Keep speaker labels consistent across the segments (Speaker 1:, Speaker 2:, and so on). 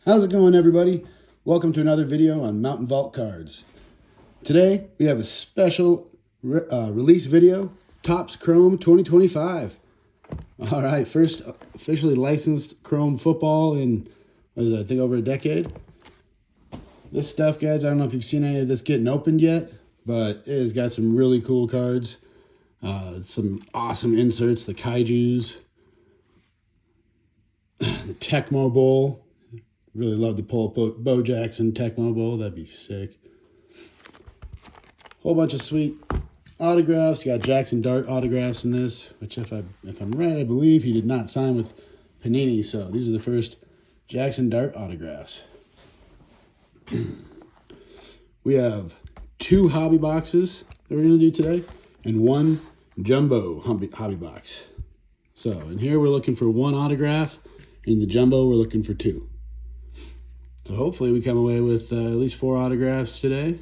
Speaker 1: How's it going, everybody? Welcome to another video on Mountain Vault Cards. Today, we have a special release video, Topps Chrome 2025. All right, first officially licensed Chrome football in, I think, over a decade. This stuff, guys, I don't know if you've seen any of this getting opened yet, but it has got some really cool cards. Some awesome inserts, the Kaijus, the Tecmo Bowl. Really love to pull up Bo Jackson Tecmo Bowl. That'd be sick. Whole bunch of sweet autographs. You got Jackson Dart autographs in this, which if I'm right, I believe he did not sign with Panini. So these are the first Jackson Dart autographs. We have 2 hobby boxes that we're going to do today and 1 jumbo hobby box. So in here we're looking for 1 autograph. In the jumbo we're looking for 2. So hopefully we come away with at least 4 autographs today.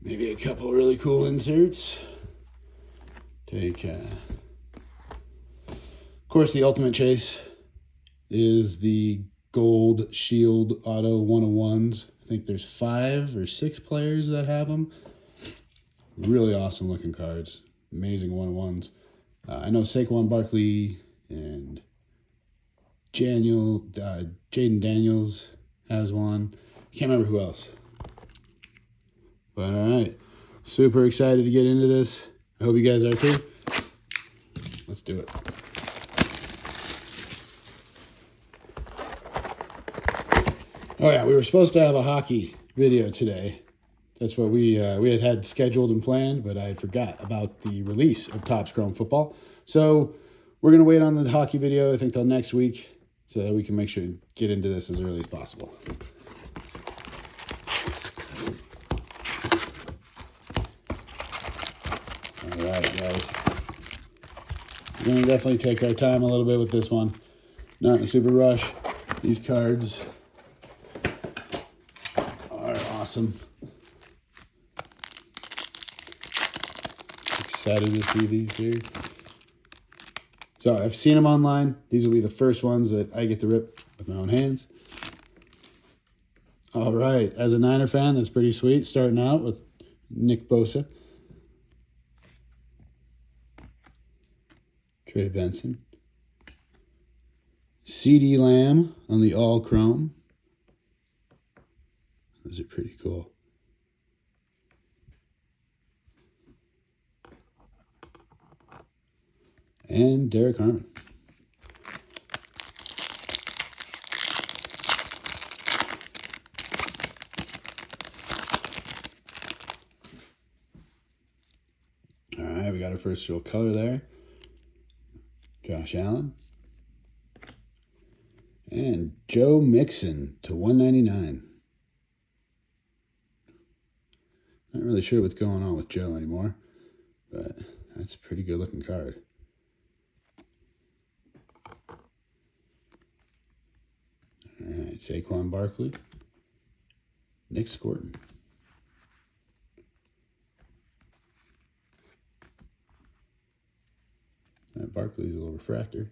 Speaker 1: Maybe a couple really cool inserts. Of course, the ultimate chase is the Gold Shield Auto 101s. I think there's 5 or 6 players that have them. Really awesome looking cards. Amazing 101s. I know Saquon Barkley and Jaden Daniels has one. Can't remember who else. But all right, super excited to get into this. I hope you guys are too. Let's do it. Oh yeah, we were supposed to have a hockey video today. That's what we had scheduled and planned, but I forgot about the release of Topps Chrome Football. So we're gonna wait on the hockey video, I think, till next week, so that we can make sure to get into this as early as possible. All right, guys. We're going to definitely take our time a little bit with this one. Not in a super rush. These cards are awesome. Excited to see these here. So I've seen them online. These will be the first ones that I get to rip with my own hands. All right. As a Niner fan, that's pretty sweet. Starting out with Nick Bosa. Trey Benson. CeeDee Lamb on the all chrome. Those are pretty cool. And Derek Harmon. All right, we got our first real color there. Josh Allen. And Joe Mixon to 199. Not really sure what's going on with Joe anymore, but that's a pretty good looking card. All right, Saquon Barkley. Nick Scorton. That Barkley's a little refractor.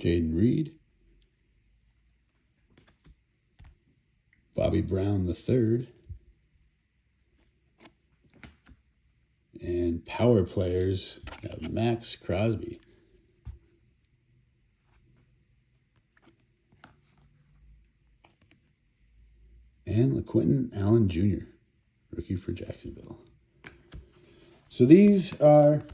Speaker 1: Jaden Reed. Bobby Brown III. And power players, Max Crosby. And LaQuinton Allen Jr., rookie for Jacksonville. So these are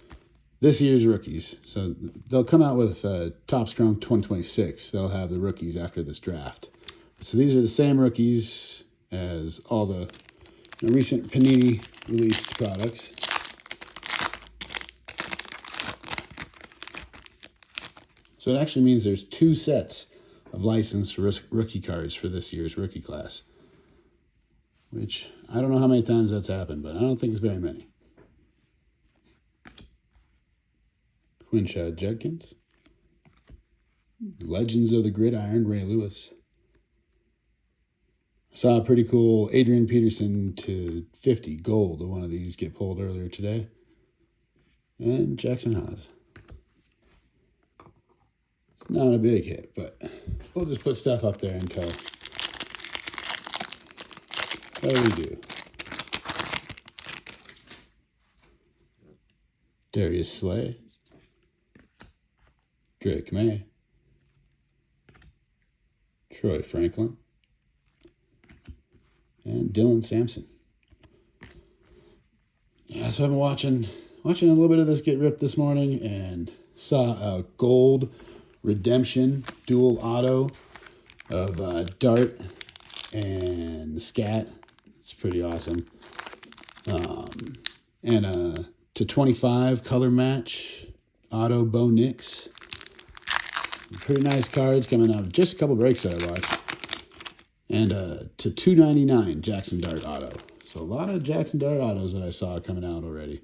Speaker 1: this year's rookies. So they'll come out with Topps Chrome 2026. They'll have the rookies after this draft. So these are the same rookies as all the recent Panini released products. So it actually means there's 2 sets of licensed rookie cards for this year's rookie class, which I don't know how many times that's happened, but I don't think it's very many. Quinshaw Judkins. Legends of the Gridiron, Ray Lewis. I saw a pretty cool Adrian Peterson to 50 gold of one of these get pulled earlier today. And Jackson Haas. It's not a big hit, but we'll just put stuff up there until what do? Darius Slay. Drake May. Troy Franklin. And Dylan Sampson. Yeah, so I've been watching a little bit of this get ripped this morning and saw a gold redemption dual auto of Dart and Scat. It's pretty awesome. And a to 25 color match auto Bo Nix. Pretty nice cards coming out. Just a couple breaks that I watched. And to 299 Jackson Dart auto. So a lot of Jackson Dart autos that I saw coming out already.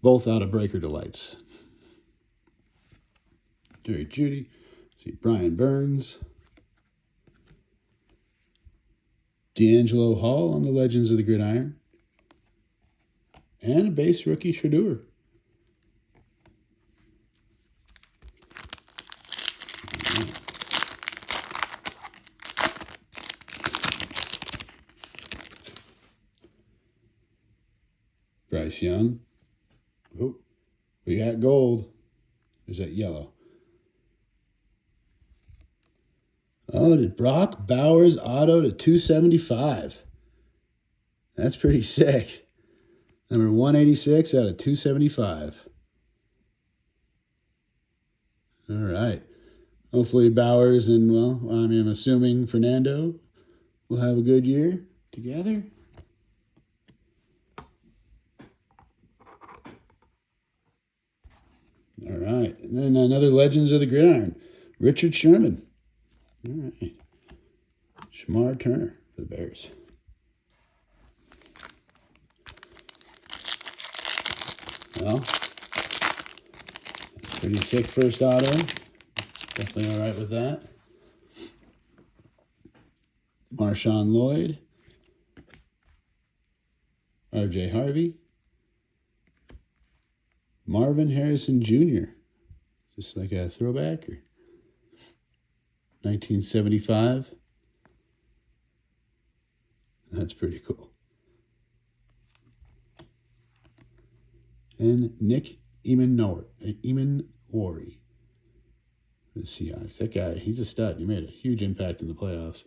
Speaker 1: Both out of Breaker Delights. Jerry Judy. See Brian Burns. D'Angelo Hall on the Legends of the Gridiron. And a base rookie Shedeur. Bryce Young. Oh, we got gold. There's that yellow. Oh, did Brock Bowers auto to 275. That's pretty sick. Number 186 out of 275. All right. Hopefully Bowers and, well, I'm assuming Fernando will have a good year together. All right. And then another Legends of the Gridiron. Richard Sherman. All right. Shamar Turner for the Bears. Well, pretty sick first auto. Definitely all right with that. Marshawn Lloyd. RJ Harvey. Marvin Harrison Jr. Just like a throwback. Or 1975. That's pretty cool. And Nick Eamon Wari for the Seahawks. That guy, he's a stud. He made a huge impact in the playoffs.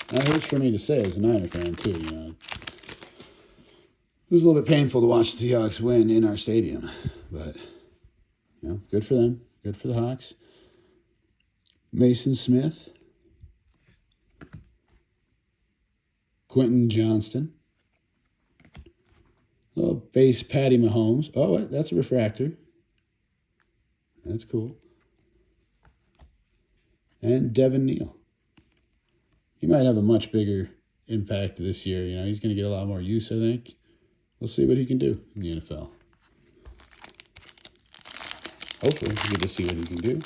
Speaker 1: That hurts for me to say as a Niner fan, too. You know, it was a little bit painful to watch the Seahawks win in our stadium. But, you know, good for them. Good for the Hawks. Mason Smith. Quentin Johnston. Oh, base Patty Mahomes. Oh, that's a refractor. That's cool. And Devin Neal. He might have a much bigger impact this year. You know, he's going to get a lot more use, I think. We'll see what he can do in the NFL. Hopefully, we get to see what he can do.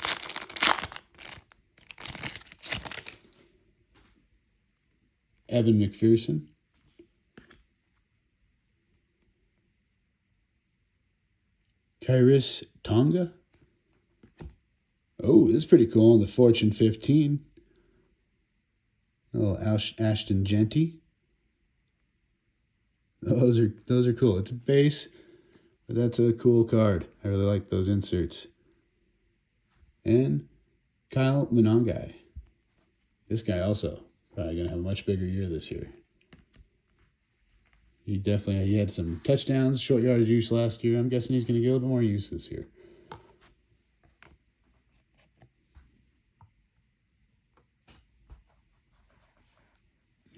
Speaker 1: Evan McPherson. Kairis Tonga. Oh, this is pretty cool. On the Fortune 15. A little Ashton Genty. Those are cool. It's a base, but that's a cool card. I really like those inserts. And Kyle Monangai. This guy also probably going to have a much bigger year this year. He had some touchdowns, short yardage use last year. I'm guessing he's going to get a little bit more use this year.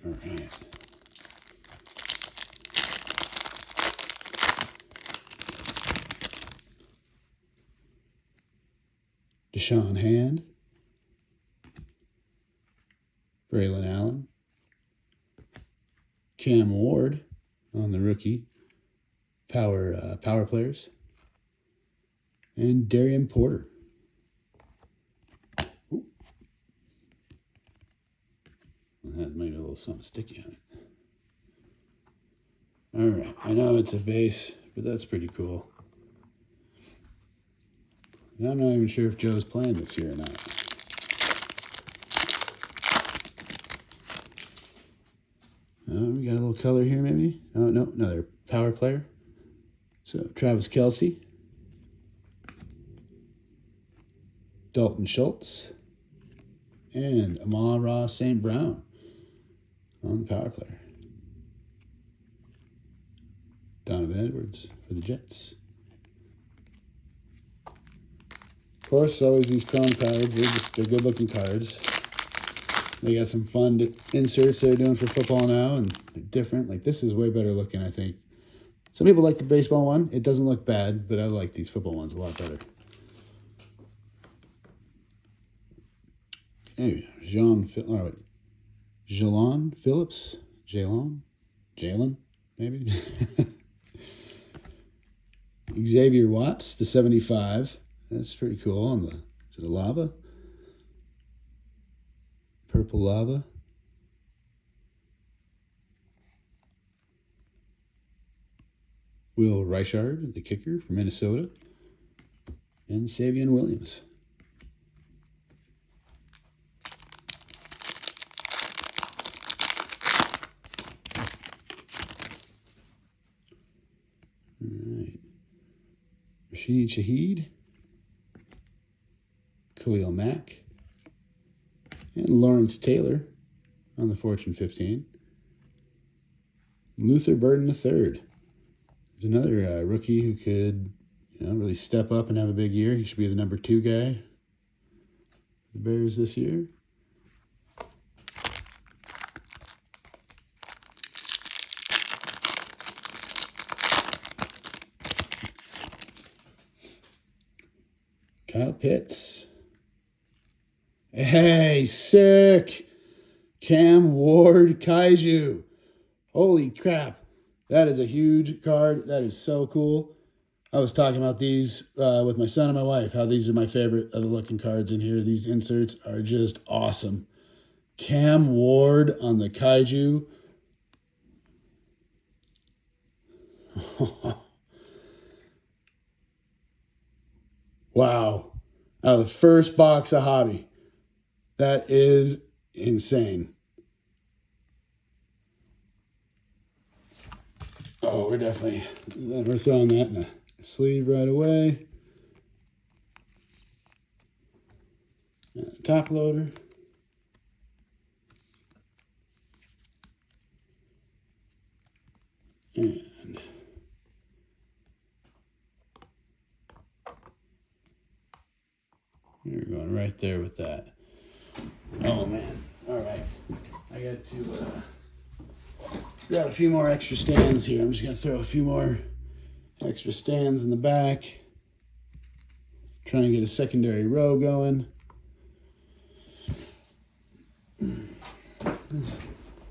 Speaker 1: All right. Deshaun Hand. Braylon Allen. Cam Ward on the rookie power players. And Darian Porter. little something sticky on it. All right, I know it's a base, but that's pretty cool. And I'm not even sure if Joe's playing this year or not. We got a little color here, maybe. Oh, no, another power player. So Travis Kelce, Dalton Schultz, and Amon-Ra St. Brown on the power player. Donovan Edwards for the Jets. Of course, always these chrome cards. They're good looking cards. They got some fun inserts they're doing for football now, and they're different. Like, this is way better looking, I think. Some people like the baseball one. It doesn't look bad, but I like these football ones a lot better. Hey, Jalon Phillips? Jalen, maybe? Xavier Watts, the 75. That's pretty cool. Is it a lava? Purple lava. Will Reichard, the kicker from Minnesota. And Savion Williams. All right. Rashid Shaheed. Khalil Mack. And Lawrence Taylor on the Fortune 15. Luther Burden III. There's another rookie who could, really step up and have a big year. He should be the number 2 guy for the Bears this year. Kyle Pitts. Hey, sick! Cam Ward Kaiju. Holy crap. That is a huge card. That is so cool. I was talking about these with my son and my wife, how these are my favorite of the looking cards in here. These inserts are just awesome. Cam Ward on the Kaiju. Wow. Out of the first box of Hobby. That is insane. Oh, we're throwing that in a sleeve right away. Top loader. And you're going right there with that. Oh, man. All right. I got to grab a few more extra stands here. I'm just going to throw a few more extra stands in the back. Try and get a secondary row going.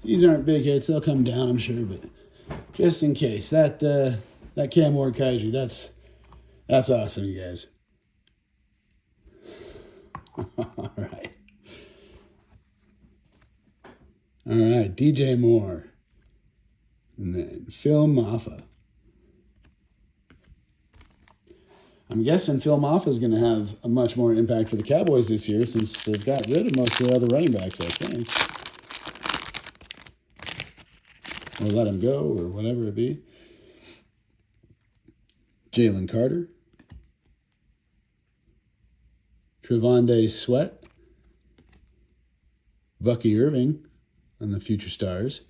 Speaker 1: These aren't big hits. They'll come down, I'm sure, but just in case. That Cam Ward Kaiju, that's awesome, you guys. All right. All right, DJ Moore. And then Phil Maffa. I'm guessing Phil Maffa is going to have a much more impact for the Cowboys this year since they've got rid of most of their other running backs, I think. Or let him go, or whatever it be. Jalen Carter. Trevonde Sweat. Bucky Irving on the Future Stars.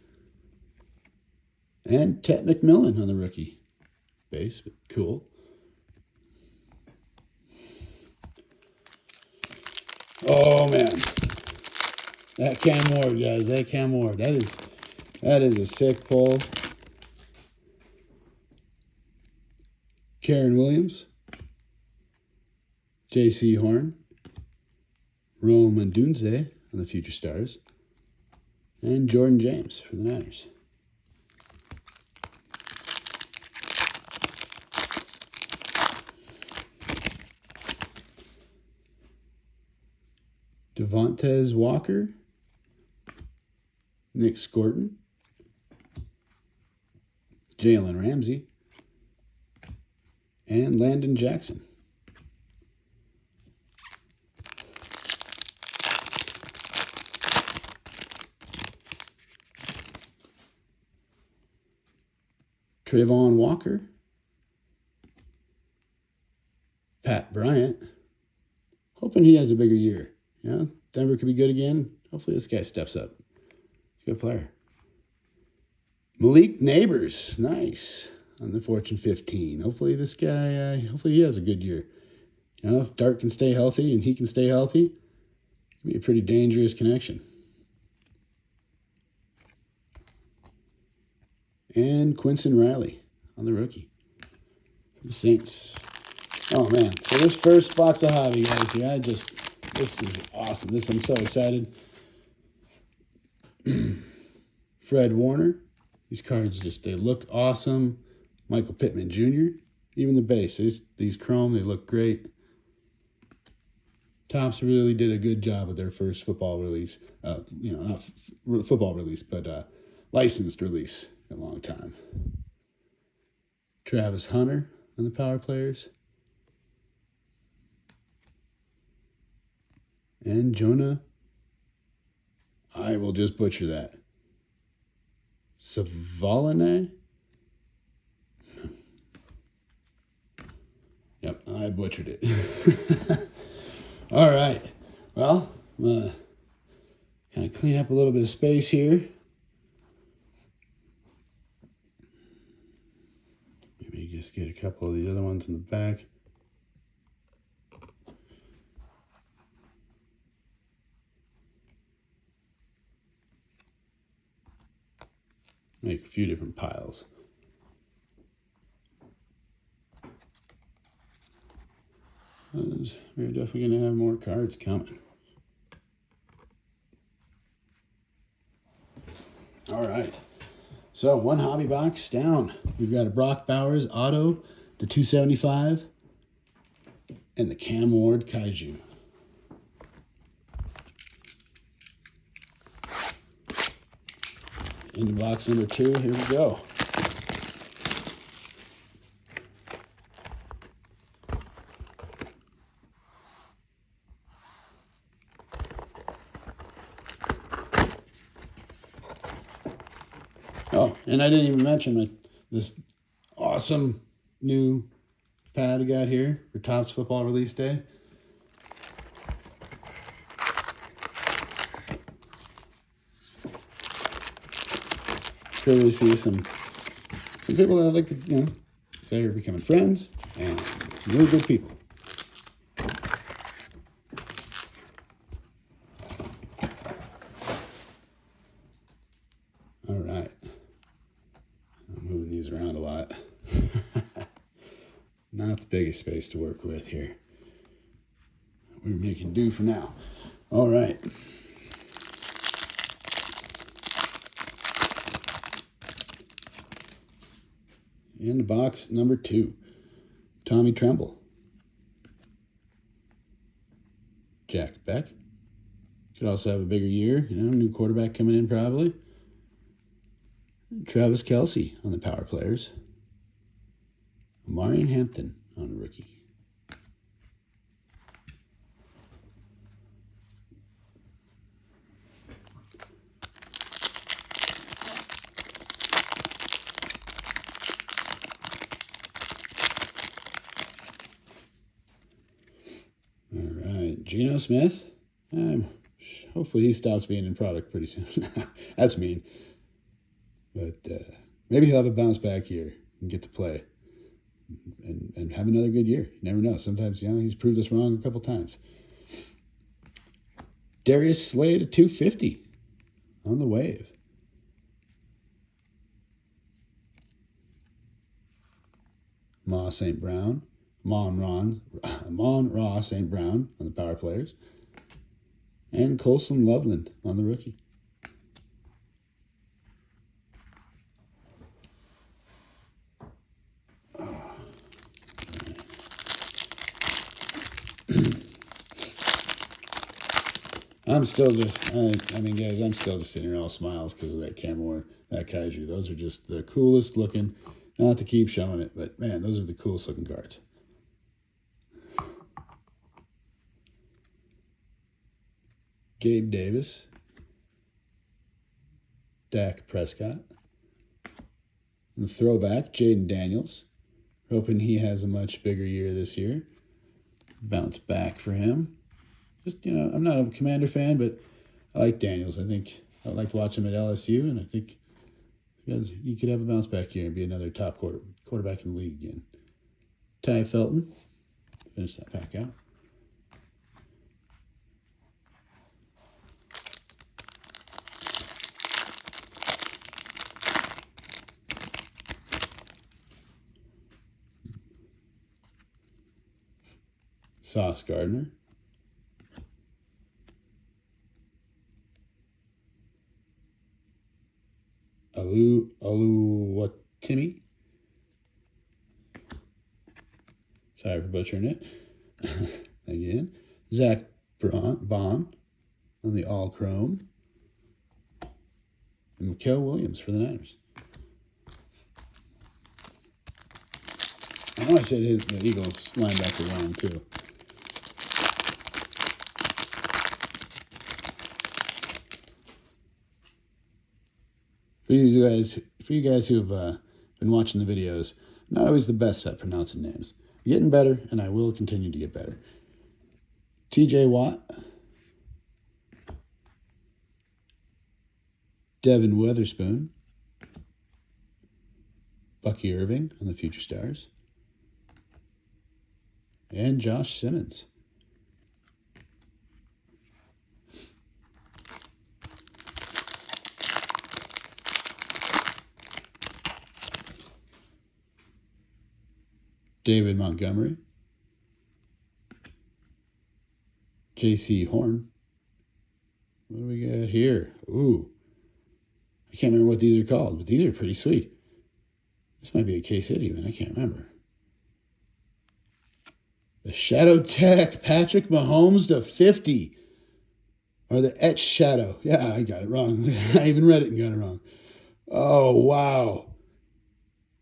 Speaker 1: And Tet McMillan on the rookie base. Cool. Oh, man. That Cam Ward, guys. That Cam Ward. That is a sick pull. Karen Williams. J.C. Horn. Rome Odunze on the Future Stars. And Jordan James for the Niners. Devontae Walker. Nick Scorton, Jalen Ramsey, and Landon Jackson. Trayvon Walker, Pat Bryant. Hoping he has a bigger year. You know, Denver could be good again. Hopefully this guy steps up. He's a good player. Malik Neighbors, nice, on the Fortune 15. Hopefully this guy, hopefully he has a good year. You know, if Dart can stay healthy and he can stay healthy, it'd be a pretty dangerous connection. And Quinton Riley on the rookie. The Saints. Oh, man. So this first box of hobby, guys, here, this is awesome. I'm so excited. Fred Warner. These cards they look awesome. Michael Pittman Jr. Even the base. These chrome, they look great. Topps really did a good job with their first football release. Not football release, but licensed release in a long time. Travis Hunter on the Power Players. And Jonah, I will just butcher that. Savalene? Yep, I butchered it. All right. Well, I'm going to kind of clean up a little bit of space here. Maybe just get a couple of these other ones in the back. Make a few different piles. We're definitely going to have more cards coming. All right. So one hobby box down. We've got a Brock Bowers auto to 275 and the Cam Ward Kaiju. Into box number 2, here we go. Oh, and I didn't even mention this awesome new pad I got here for Topps Football Release Day. Clearly see some people that like to, say are becoming friends and really good people. All right. I'm moving these around a lot. Not the biggest space to work with here. We're making do for now. All right. And box number 2, Tommy Tremble. Jack Beck. Could also have a bigger year. New quarterback coming in probably. Travis Kelce on the Power Players. Marion Hampton on the rookie. Geno Smith. Hopefully he stops being in product pretty soon. That's mean. But maybe he'll have a bounce back year and get to play and have another good year. You never know. Sometimes, he's proved us wrong a couple times. Darius Slade at 250 on the wave. Ma St. Brown. Amon-Ra St. Brown on the Power Players. And Colson Loveland on the rookie. I'm still just, I mean, guys, I'm still just sitting here all smiles because of that Camor, that Kaiju. Those are just the coolest looking. Not to keep showing it, but man, those are the coolest looking cards. Gabe Davis. Dak Prescott. And the throwback, Jaden Daniels. Hoping he has a much bigger year this year. Bounce back for him. Just, you know, I'm not a Commander fan, but I like Daniels. I think I like watching him at LSU, and I think you could have a bounce back year and be another top quarterback in the league again. Ty Felton. Finish that pack out. Sauce Gardner. Oluwatimi. Sorry for butchering it. Again. Zach Bond on the all chrome. And Mikael Williams for the Niners. I know I said the Eagles linebacker wrong too. For you guys who have been watching the videos, I'm not always the best at pronouncing names. I'm getting better, and I will continue to get better. TJ Watt. Devin Witherspoon. Bucky Irving on the Future Stars. And Josh Simmons. David Montgomery. J.C. Horn. What do we got here? Ooh. I can't remember what these are called, but these are pretty sweet. This might be a case hit even. I can't remember. The Shadow Tech, Patrick Mahomes /50. Or the Etched Shadow. Yeah, I got it wrong. I even read it and got it wrong. Oh, wow.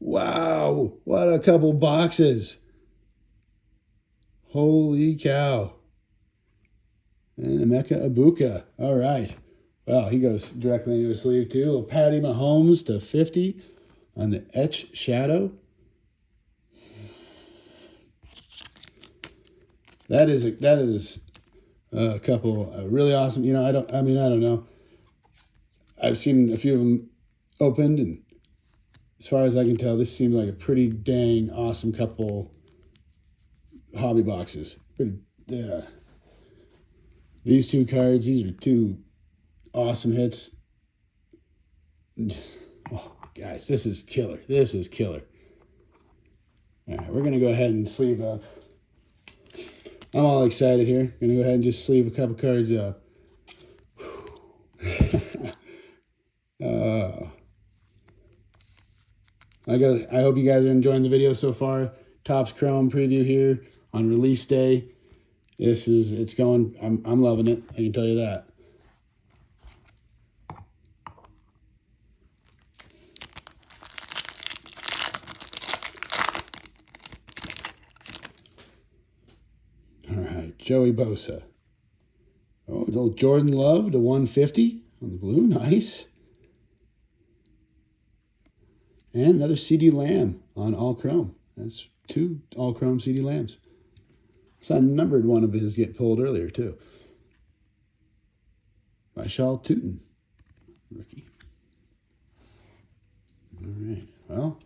Speaker 1: Wow. What a couple boxes. Holy cow. And Emeka Ibuka. All right. Well, he goes directly into his sleeve too. Little Patty Mahomes /50 on the Etched Shadow. That is a couple really awesome. You know, I don't know. I've seen a few of them opened, and as far as I can tell, this seems like a pretty dang awesome couple hobby boxes. These two cards, these are two awesome hits. Oh, guys, this is killer. This is killer. All right, we're going to go ahead and sleeve up. I'm all excited here. Going to go ahead and just sleeve a couple cards up. I hope you guys are enjoying the video so far. Topps Chrome preview here on release day. It's going. I'm loving it. I can tell you that. All right, Joey Bosa. Oh, it's old Jordan Love /150 on the blue. Nice. And another CeeDee Lamb on all chrome. That's two all chrome CeeDee Lambs. Saw a numbered one of his get pulled earlier too. Vishal Tootin, rookie. All right. Well,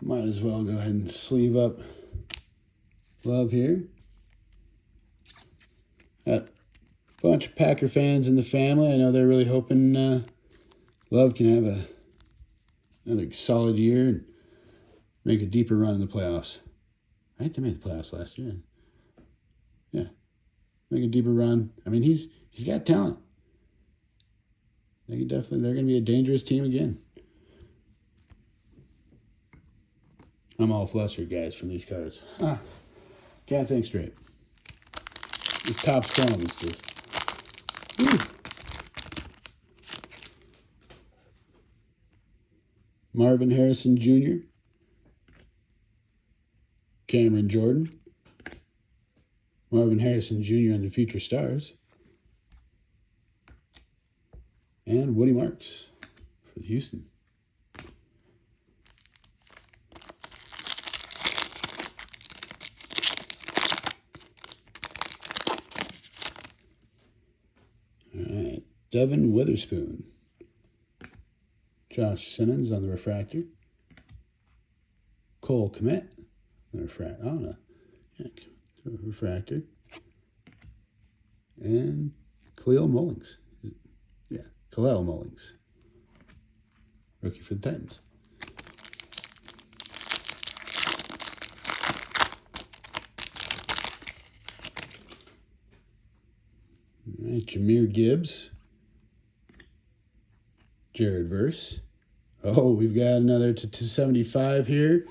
Speaker 1: might as well go ahead and sleeve up Love here. Got a bunch of Packer fans in the family. I know they're really hoping Love can have another solid year and make a deeper run in the playoffs. I think they made the playoffs last year. Yeah. Make a deeper run. I mean, he's got talent. They're going to be a dangerous team again. I'm all flustered, guys, from these cards. Can't think straight. This Topps Chrome is just Woo. Marvin Harrison Jr., Cameron Jordan, Marvin Harrison Jr. on the Future Stars, and Woody Marks for Houston. All right, Devin Witherspoon, Josh Simmons on the refractor, Cole Kmet on the refractor, and Khalil Mullings. Yeah, Khalil Mullings, rookie for the Titans. All right, Jahmyr Gibbs, Jared Verse. Oh, we've got another to 275 here.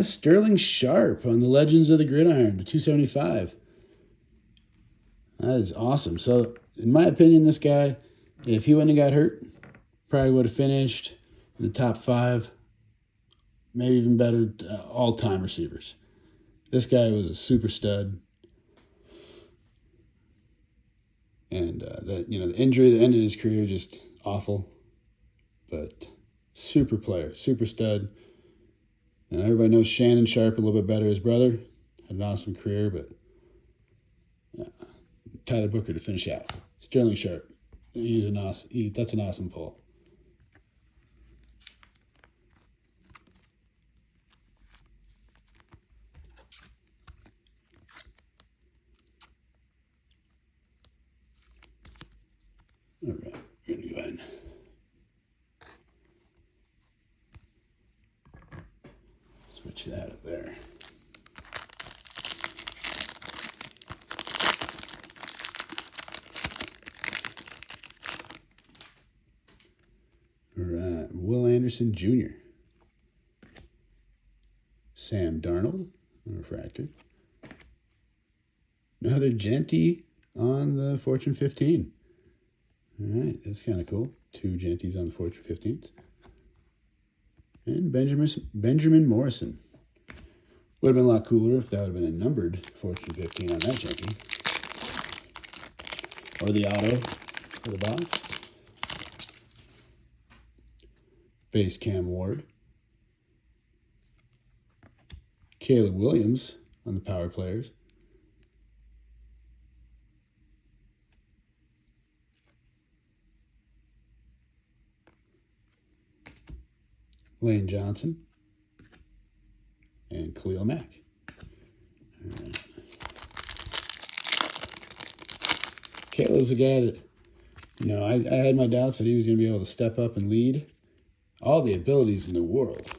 Speaker 1: Sterling Sharp on the Legends of the Gridiron to 275. That is awesome. So, in my opinion, this guy, if he wouldn't have got hurt, probably would have finished in the top 5, maybe even better, all-time receivers. This guy was a super stud. And the injury that ended his career, just awful. But super player, super stud. Now, everybody knows Shannon Sharp a little bit better. His brother had an awesome career, but Tyler Booker to finish out. Sterling Sharp, that's an awesome pull. All right, we're going to go ahead and switch that up there. All right, Will Anderson Jr., Sam Darnold on refractor. Another Genty on the Fortune 15. All right, that's kind of cool. 2 Genties on the Fortune 15s. And Benjamin Morrison. Would have been a lot cooler if that would have been a numbered Fortune 15 on that Genty. Or the auto for the box. Base Cam Ward. Caleb Williams on the power players. Lane Johnson, and Khalil Mack. All right. Caleb's a guy that, I had my doubts that he was going to be able to step up and lead. All the abilities in the world.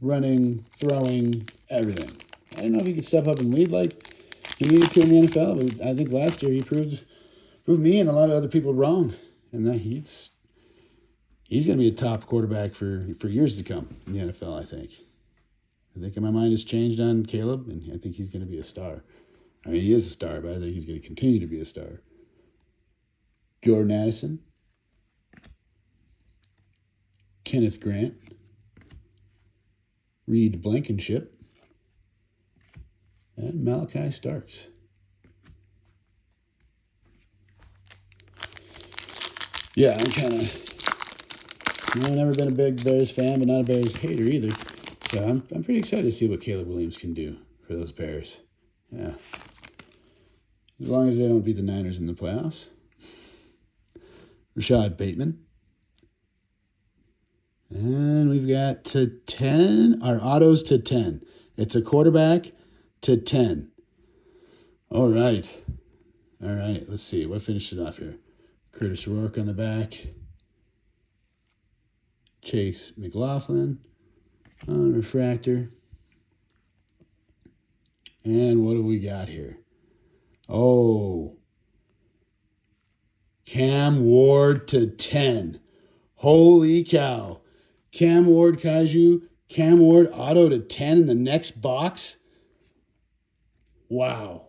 Speaker 1: Running, throwing, everything. I don't know if he could step up and lead like he needed to in the NFL, but I think last year he proved me and a lot of other people wrong. And that he's going to be a top quarterback for years to come in the NFL, I think. I think my mind has changed on Caleb, and I think he's going to be a star. I mean, he is a star, but I think he's going to continue to be a star. Jordan Addison. Kenneth Grant. Reed Blankenship. And Malachi Starks. Yeah, I'm kind of... I've never been a big Bears fan, but not a Bears hater either. So I'm pretty excited to see what Caleb Williams can do for those Bears. Yeah. As long as they don't beat the Niners in the playoffs. Rashad Bateman. And we've got to 10, our autos to 10. It's a quarterback to 10. All right. Let's see. What finished it off here? Curtis Rourke on the back. Chase McLaughlin on refractor. And what do we got here? Oh. Cam Ward to 10. Holy cow. Cam Ward Kaiju. Cam Ward auto to 10 in the next box. Wow.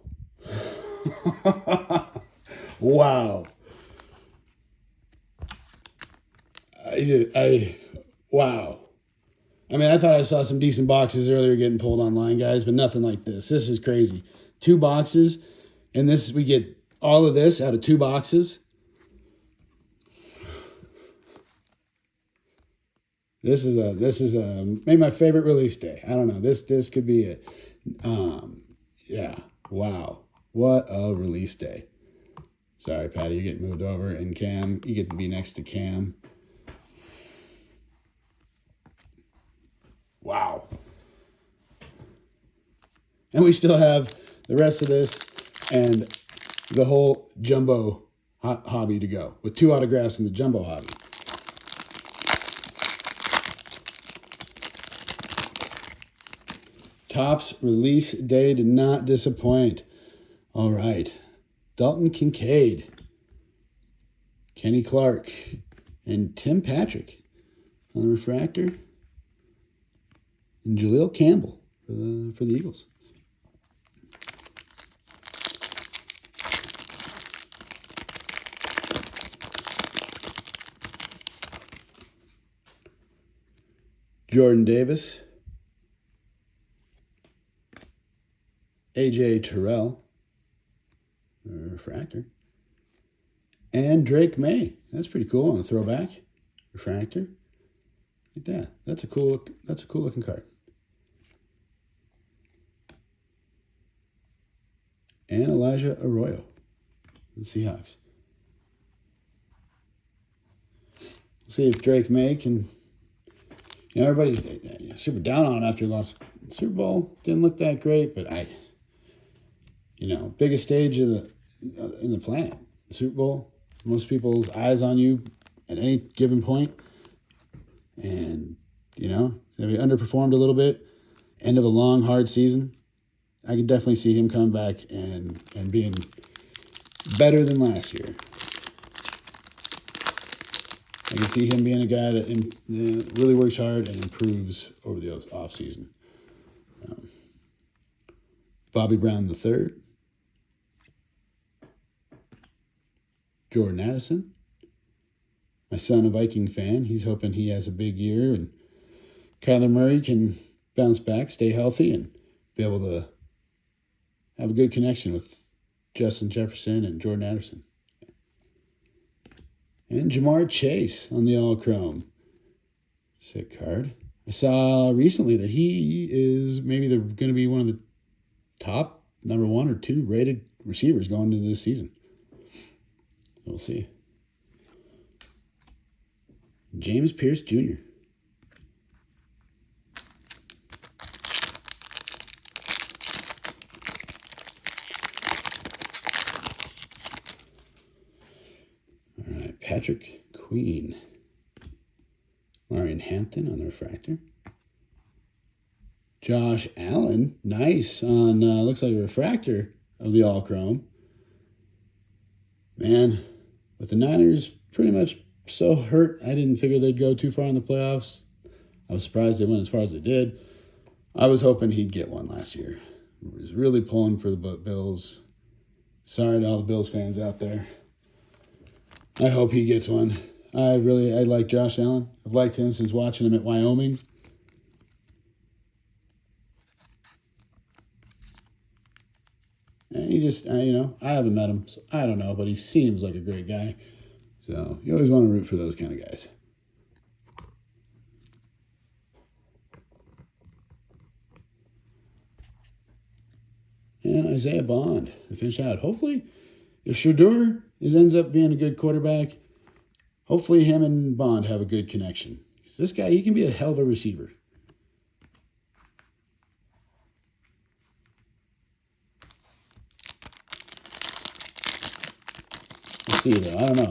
Speaker 1: Wow. Wow. I mean, I thought I saw some decent boxes earlier getting pulled online, guys, but nothing like this. This is crazy. 2 boxes, and this we get all of this out of 2 boxes. This is maybe my favorite release day. I don't know. This could be it. Yeah. Wow. What a release day. Sorry, Patty, you're getting moved over, and Cam, you get to be next to Cam. Wow. And we still have the rest of this and the whole jumbo hobby to go with 2 autographs in the jumbo hobby. Topps release day did not disappoint. All right. Dalton Kincaid, Kenny Clark, and Tim Patrick on the refractor. And Jaleel Campbell for the Eagles. Jordan Davis, AJ Terrell, refractor, and Drake May. That's pretty cool on the throwback refractor. Like that. That's a cool looking card. And Elijah Arroyo, the Seahawks. We'll see if Drake May can. You know, everybody's super down on him after he lost the Super Bowl. Didn't look that great, but biggest stage in the planet, the Super Bowl. Most people's eyes on you at any given point, and he underperformed a little bit. End of a long, hard season. I could definitely see him coming back and being better than last year. I can see him being a guy that really works hard and improves over the offseason. Bobby Brown III. Jordan Addison. My son, a Viking fan, he's hoping he has a big year and Kyler Murray can bounce back, stay healthy, and be able to have a good connection with Justin Jefferson and Jordan Addison. And Jamar Chase on the all-chrome. Sick card. I saw recently that he is maybe going to be one of the top number 1 or 2 rated receivers going into this season. We'll see. James Pierce Jr. All right, Patrick Queen. Marion Hampton on the refractor. Josh Allen, nice on, looks like a refractor of the all-chrome. Man, with the Niners pretty much so hurt, I didn't figure they'd go too far in the playoffs. I was surprised they went as far as they did. I was hoping he'd get one last year. I was really pulling for the Bills. Sorry to all the Bills fans out there. I hope he gets one. I like Josh Allen. I've liked him since watching him at Wyoming. And he just, I haven't met him, so I don't know, but he seems like a great guy. So you always want to root for those kind of guys. And Isaiah Bond to finish out. Hopefully, if Shedeur ends up being a good quarterback, hopefully him and Bond have a good connection. Because this guy, he can be a hell of a receiver. We'll see, though. I don't know.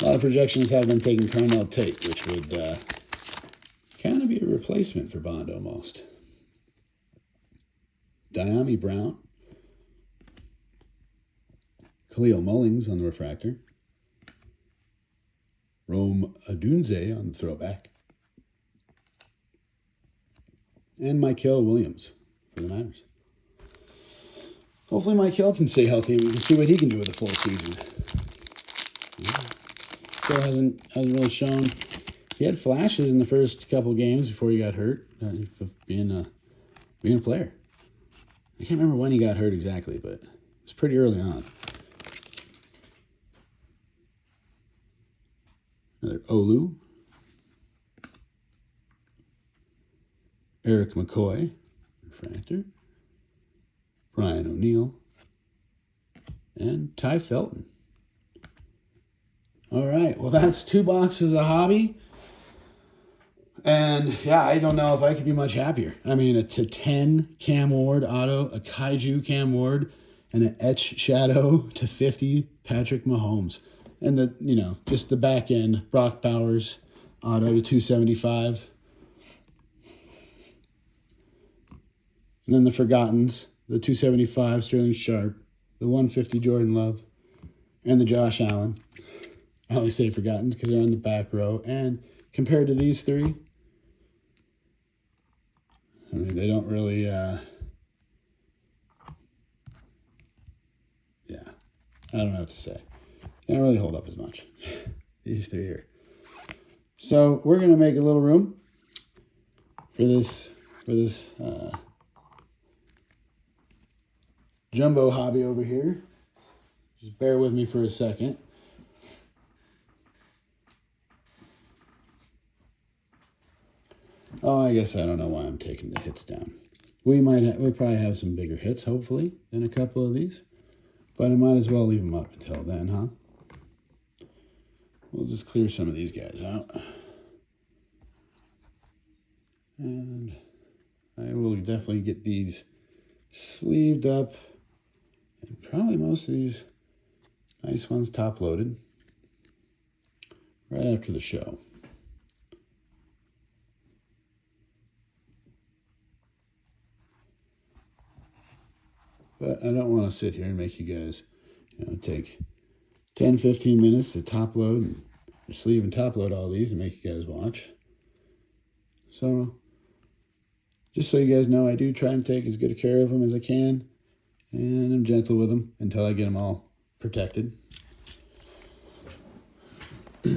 Speaker 1: A lot of projections have been taking Carnell Tate, which would kind of be a replacement for Bond almost. Diami Brown. Khalil Mullings on the refractor. Rome Odunze on the throwback. And Mykel Williams for the Niners. hopefully Mike Hill can stay healthy and we can see what he can do with a full season. Still hasn't really shown. He had flashes in the first couple games before he got hurt of being a player. I can't remember when he got hurt exactly, but it was pretty early on. Another Olu. Eric McCoy, refractor. Brian O'Neill. And Ty Felton. All right, well, that's 2 boxes of hobby. And, yeah, I don't know if I could be much happier. I mean, a 10 Cam Ward auto, a Kaiju Cam Ward, and an Etch Shadow to 50 Patrick Mahomes. And, just the back end, Brock Bowers auto to 275. And then the Forgottens, the 275 Sterling Sharp, the 150 Jordan Love, and the Josh Allen. I only say Forgottens because they're on the back row. And compared to these 3, I mean, they don't really, I don't know what to say. They don't really hold up as much, these 3 here. So we're going to make a little room for this jumbo hobby over here. Just bear with me for a second. Oh, I guess I don't know why I'm taking the hits down. We probably have some bigger hits, hopefully, than a couple of these. But I might as well leave them up until then, huh? We'll just clear some of these guys out. And I will definitely get these sleeved up. And probably most of these nice ones top-loaded right after the show. But I don't want to sit here and make you guys, take 10, 15 minutes to top load and sleeve and top load all these and make you guys watch. So, just so you guys know, I do try and take as good a care of them as I can. And I'm gentle with them until I get them all protected. All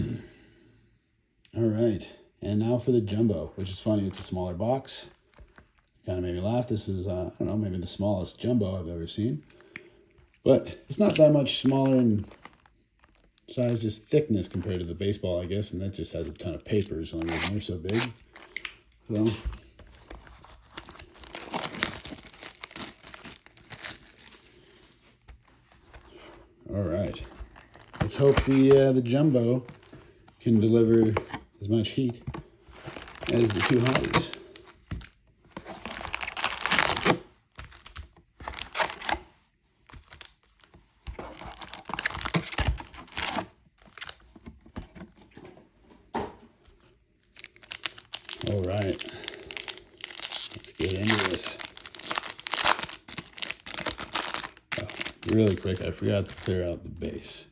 Speaker 1: right. And now for the jumbo, which is funny. It's a smaller box. Kind of made me laugh. This is, I don't know, maybe the smallest jumbo I've ever seen. But it's not that much smaller in size, just thickness compared to the baseball, I guess. And that just has a ton of papers on it. They're so big. So, all right. Let's hope the jumbo can deliver as much heat as the 2 hobbies. All right, let's get into this. Oh, really quick, I forgot to clear out the base.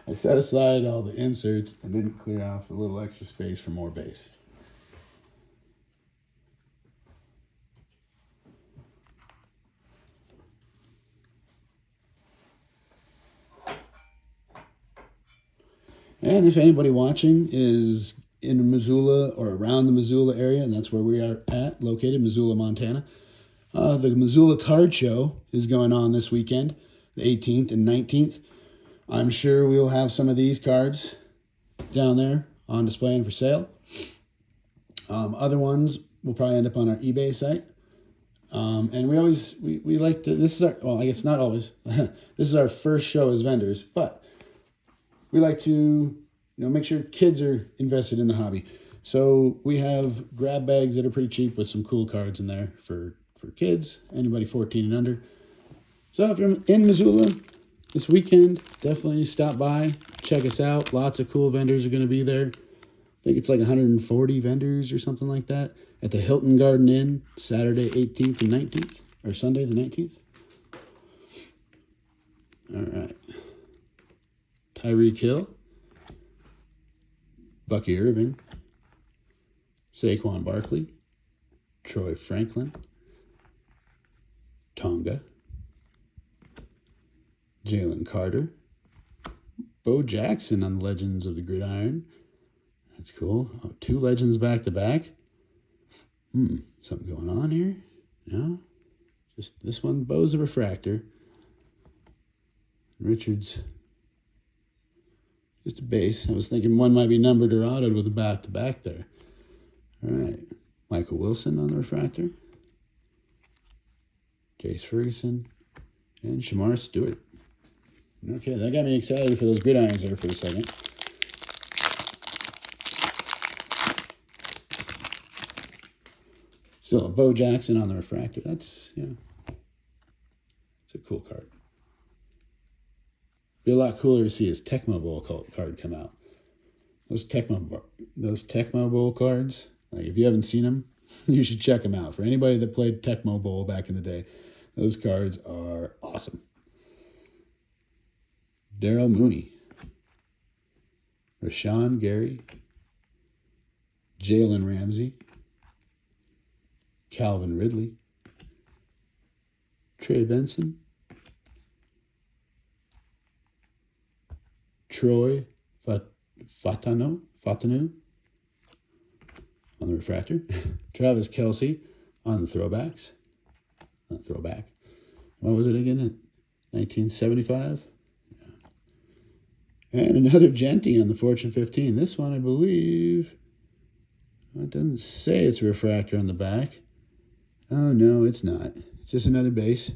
Speaker 1: I set aside all the inserts and didn't clear off a little extra space for more base. And if anybody watching is in Missoula or around the Missoula area, and that's where we are located, Missoula, Montana. The Missoula Card Show is going on this weekend, the 18th and 19th. I'm sure we'll have some of these cards down there on display and for sale. Other ones will probably end up on our eBay site. And we like to, this is our, well, I guess not always. This is our first show as vendors, but we like to make sure kids are invested in the hobby. So we have grab bags that are pretty cheap with some cool cards in there for kids, anybody 14 and under. So if you're in Missoula this weekend, definitely stop by, check us out. Lots of cool vendors are going to be there. I think it's like 140 vendors or something like that at the Hilton Garden Inn, Saturday 18th and 19th, or Sunday the 19th. All right. Tyreek Hill, Bucky Irving, Saquon Barkley, Troy Franklin, Tonga, Jalen Carter, Bo Jackson on the Legends of the Gridiron. That's cool. Oh, 2 Legends back to back. Something going on here? No? Just this one, Bo's a refractor. Richards, just a base. I was thinking one might be numbered or autoed with a back-to-back there. All right. Michael Wilson on the refractor. Jace Ferguson. And Shamar Stewart. Okay, that got me excited for those gridirons there for a second. Still a Bo Jackson on the refractor. That's, it's a cool card. Be a lot cooler to see his Tecmo Bowl card come out. Those Tecmo Bowl cards, like if you haven't seen them, you should check them out. For anybody that played Tecmo Bowl back in the day, those cards are awesome. Daryl Mooney, Rashawn Gary, Jalen Ramsey, Calvin Ridley, Trey Benson, Troy Fatanu on the refractor, Travis Kelce on the throwbacks. Throwback. What was it again? 1975? Yeah. And another Genty on the Fortune 15. This one, I believe, it doesn't say it's a refractor on the back. Oh, no, it's not. It's just another base.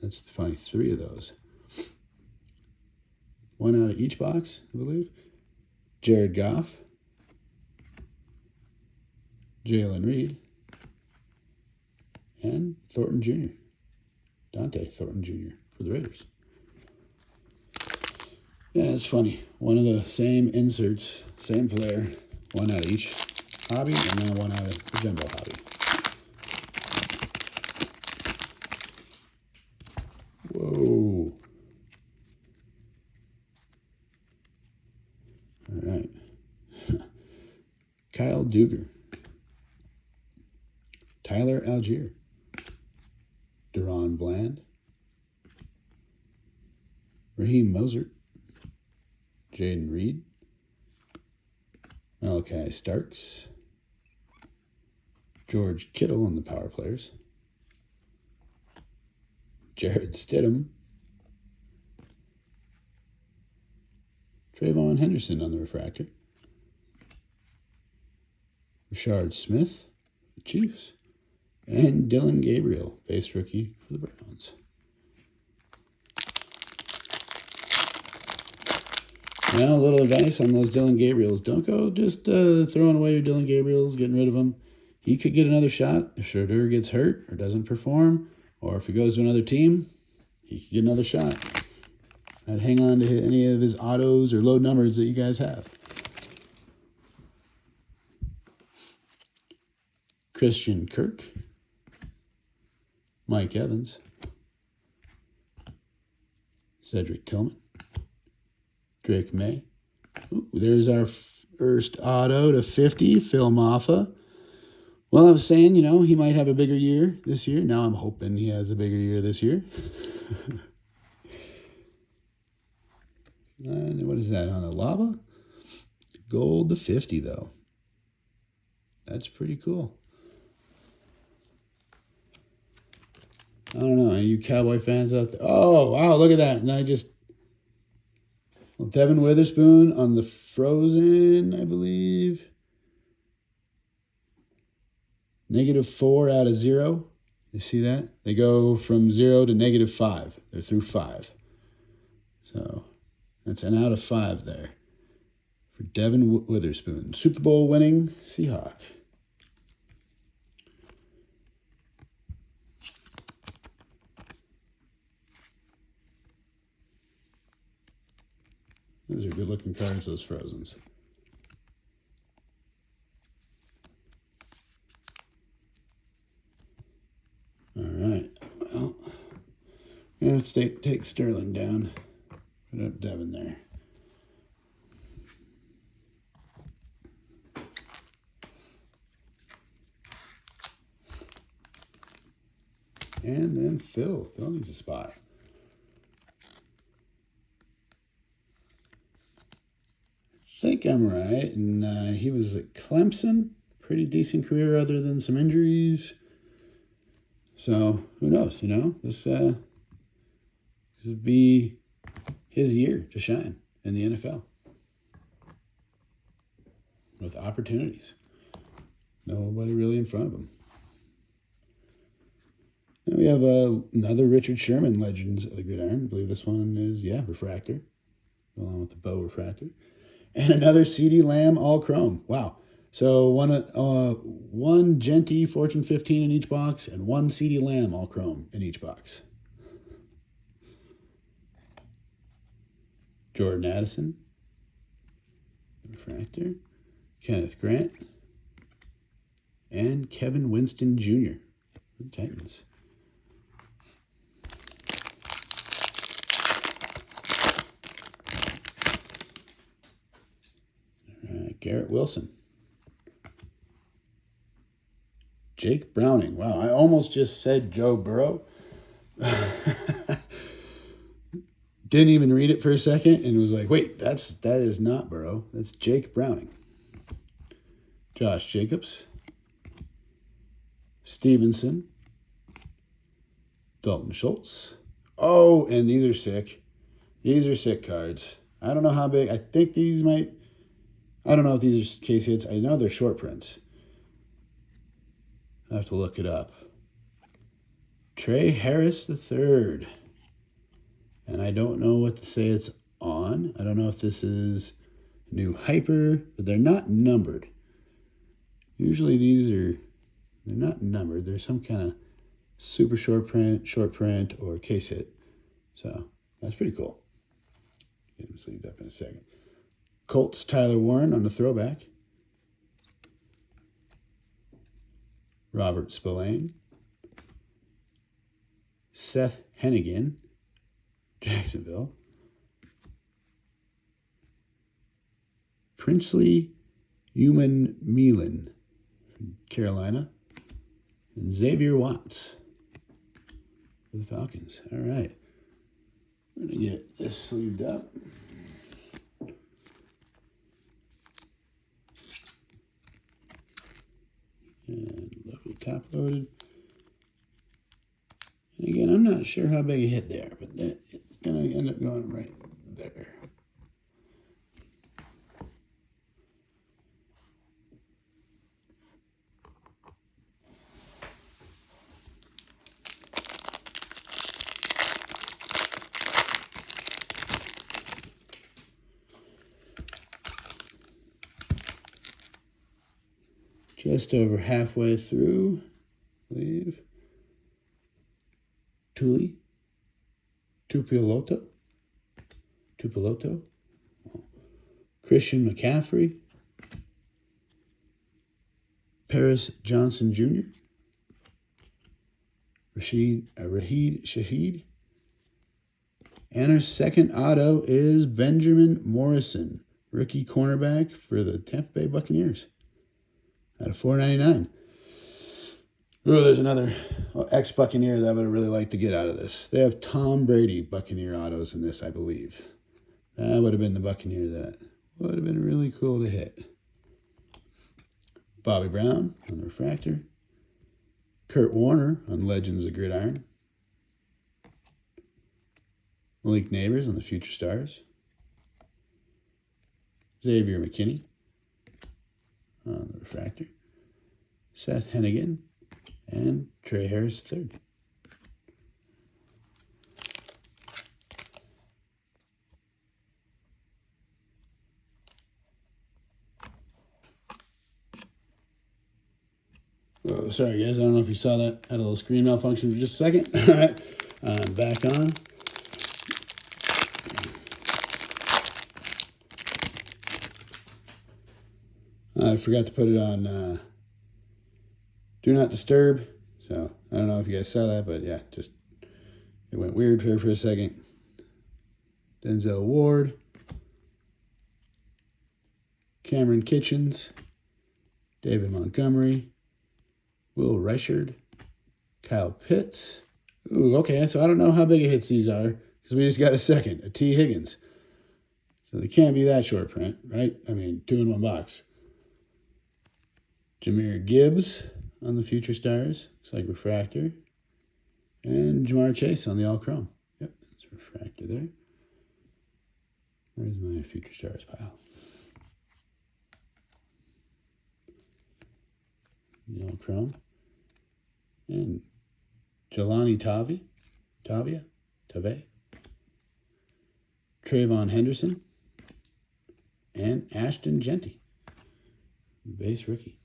Speaker 1: That's funny. 3 of those. 1 out of each box, I believe. Jared Goff. Jalen Reed. And Thornton Jr. Dante Thornton Jr. for the Raiders. Yeah, it's funny. One of the same inserts, same player. 1 out of each hobby, and now 1 out of the jumbo hobby. Whoa. All right. Kyle Duggar. Tyler Algier. Deron Bland. Raheem Mostert. Jaden Reed. Malachi Starks. George Kittle on the power players. Jared Stidham. Trayvon Henderson on the refractor. Rashard Smith, the Chiefs. And Dylan Gabriel, base rookie for the Browns. Now, a little advice on those Dylan Gabriels. Don't go just throwing away your Dylan Gabriels, getting rid of them. He could get another shot if Shedeur gets hurt or doesn't perform, or if he goes to another team, he could get another shot. I'd hang on to any of his autos or low numbers that you guys have. Christian Kirk. Mike Evans. Cedric Tillman. Drake May. Ooh, there's our first auto to 50, Phil Maffa. Well, I was saying, he might have a bigger year this year. Now I'm hoping he has a bigger year this year. And what is that, on a lava? Gold to 50, though. That's pretty cool. I don't know. Any of you Cowboy fans out there? Oh, wow, look at that. And Devin Witherspoon on the Frozen, I believe. -4 out of 0. You see that? They go from 0 to -5. They're through 5. So that's an out of 5 there for Devin Witherspoon. Super Bowl winning Seahawk. Those are good-looking cards, those Frozens. All right. Well, let's take Sterling down. Put up Devin there. And then Phil. Phil needs a spot. I think I'm right. And he was at Clemson. Pretty decent career other than some injuries. So who knows, you know? This would be his year to shine in the NFL. With opportunities. Nobody really in front of him. Then we have another Richard Sherman Legends of the Gridiron. I believe this one is, Refractor. Along with the Bow Refractor. And another CeeDee Lamb All Chrome. Wow. So one Genty Fortune 15 in each box and one CeeDee Lamb All Chrome in each box. Jordan Addison. Refractor. Kenneth Grant. And Kevin Winston Jr. for the Titans. Garrett Wilson. Jake Browning. Wow, I almost just said Joe Burrow. Didn't even read it for a second and was like, wait, that is not Burrow. That's Jake Browning. Josh Jacobs. Stevenson. Dalton Schultz. Oh, and these are sick. These are sick cards. I don't know how big. I think these might. I don't know if these are case hits. I know they're short prints. I have to look it up. Trey Harris III. And I don't know what to say it's on. I don't know if this is new hyper, but they're not numbered. Usually they're not numbered. They're some kind of super short print, or case hit. So that's pretty cool. Get him sleeved up in a second. Colts Tyler Warren on the throwback. Robert Spillane. Seth Hennigan, Jacksonville. Princely Human Meelan, Carolina. And Xavier Watts for the Falcons. All right. We're going to get this sleeved up. And lovely top loaded. And again, I'm not sure how big a hit there, but it's going to end up going right there. Just over halfway through, I believe. Tupiloto. Christian McCaffrey. Paris Johnson Jr. Raheed Shaheed. And our second auto is Benjamin Morrison, rookie cornerback for the Tampa Bay Buccaneers. Out of $4.99. Oh, there's another ex-Buccaneer that I would have really liked to get out of this. They have Tom Brady Buccaneer autos in this, I believe. That would have been the Buccaneer that would have been really cool to hit. Bobby Brown on the refractor. Kurt Warner on Legends of Gridiron. Malik Neighbors on the Future Stars. Xavier McKinney on the refractor. Seth Hennigan and Trey Harris III. Oh, sorry guys, I don't know if you saw that. Had a little screen malfunction for just a second. All right, I'm back on. I forgot to put it on Do Not Disturb. So I don't know if you guys saw that, but yeah, just it went weird for a second. Denzel Ward. Cameron Kitchens. David Montgomery. Will Reichard. Kyle Pitts. Ooh, okay, so I don't know how big of hits these are because we just got a second, a T. Higgins. So they can't be that short print, right? I mean, 2 in 1 box. Jahmyr Gibbs on the Future Stars. Looks like refractor. And Ja'Marr Chase on the all chrome. Yep, that's refractor there. Where's my Future Stars pile? The all chrome. And Jelani Tavia, Trayvon Henderson, and Ashton Jeanty, base rookie.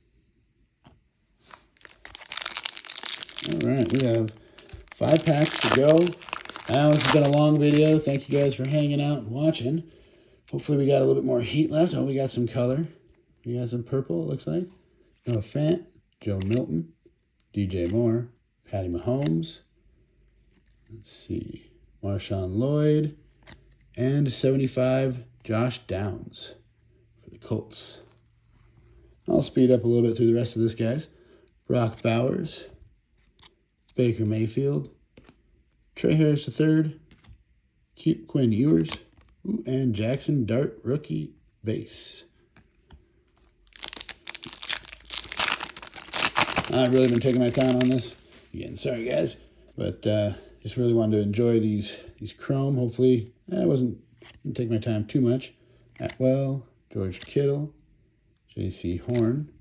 Speaker 1: All right, we have 5 packs to go. Now, this has been a long video. Thank you guys for hanging out and watching. Hopefully we got a little bit more heat left. Oh, we got some color. We got some purple, it looks like. Noah Fant, Joe Milton, DJ Moore, Patty Mahomes. Let's see. Marshawn Lloyd. And 75, Josh Downs for the Colts. I'll speed up a little bit through the rest of this, guys. Brock Bowers, Baker Mayfield, Trey Harris III, Quinn Ewers, and Jackson Dart rookie base. I've really been taking my time on this. Again, sorry guys, but just really wanted to enjoy these chrome. Hopefully, I didn't take my time too much. Atwell, George Kittle, J.C. Horn,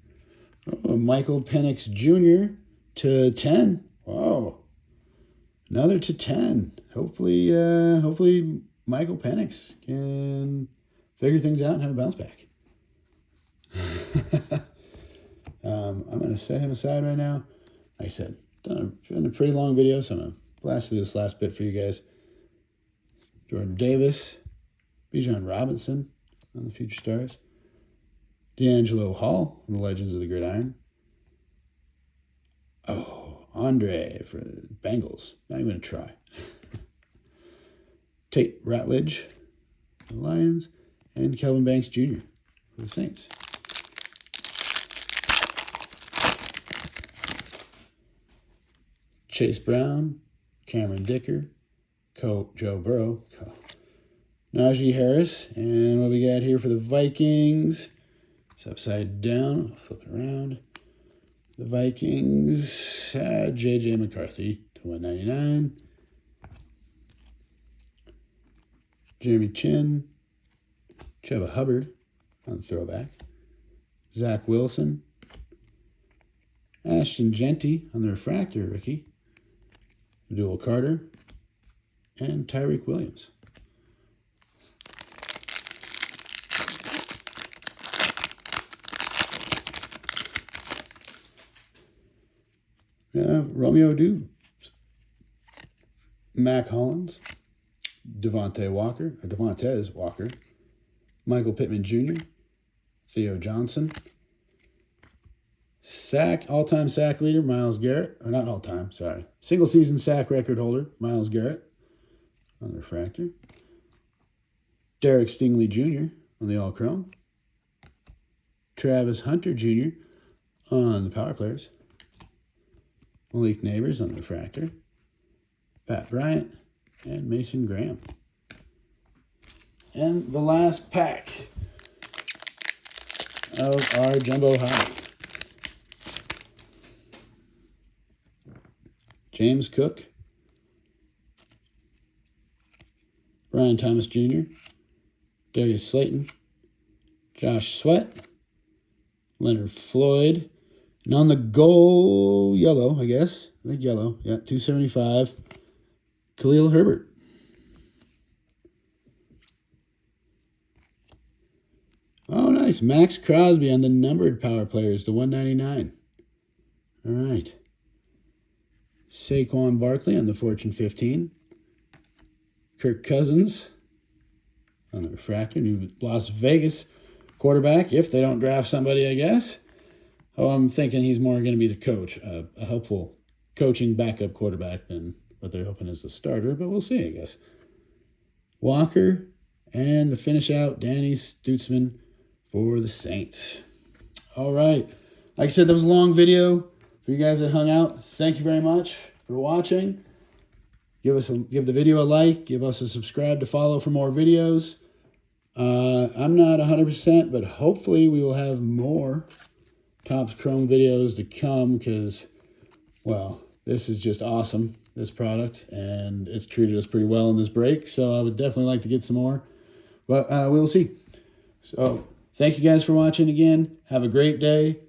Speaker 1: Michael Penix Jr. to 10. Whoa, another to 10. Hopefully Michael Penix can figure things out and have a bounce back. I'm going to set him aside right now. Like I said, done a pretty long video, so I'm going to blast through this last bit for you guys. Jordan Davis, Bijan Robinson on the Future Stars, D'Angelo Hall on the Legends of the Gridiron. Oh, Andre for the Bengals. Not even going to try. Tate Ratledge for the Lions, and Kelvin Banks Jr. for the Saints. Chase Brown, Cameron Dicker, Joe Burrow, Najee Harris, and what we got here for the Vikings? It's upside down. I'll flip it around. The Vikings, J.J. McCarthy to 199. Jeremy Chin, Chuba Hubbard on the throwback. Zach Wilson, Ashton Jeanty on the refractor rookie. Abdul Carter, and Tyreek Williams. We have Romeo Doubs, Mac Hollins, Devontae Walker, Michael Pittman Jr., Theo Johnson, all-time sack leader, Myles Garrett. Or not all-time, sorry. Single-season sack record holder, Myles Garrett on the refractor. Derek Stingley Jr. on the all-chrome. Travis Hunter Jr. on the power players. Malik Neighbors on the refractor. Pat Bryant and Mason Graham. And the last pack of our Jumbo High. James Cook, Brian Thomas Jr., Darius Slayton, Josh Sweat, Leonard Floyd, and on the goal, yellow, I guess. I think yellow. Yeah, 275, Khalil Herbert. Oh, nice. Max Crosby on the numbered power players to 199. All right. Saquon Barkley on the Fortune 15. Kirk Cousins on the refractor. New Las Vegas quarterback, if they don't draft somebody, I guess. Oh, I'm thinking he's more going to be the coach, a helpful coaching backup quarterback than what they're hoping is the starter, but we'll see, I guess. Walker, and the finish out, Danny Stutzman for the Saints. All right. Like I said, that was a long video. For you guys that hung out, thank you very much for watching. Give the video a like. Give us a subscribe to follow for more videos. I'm not 100%, but hopefully we will have more Topps Chrome videos to come because, well, this is just awesome, this product, and it's treated us pretty well in this break, so I would definitely like to get some more, but we'll see. So thank you guys for watching again. Have a great day.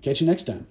Speaker 1: Catch you next time.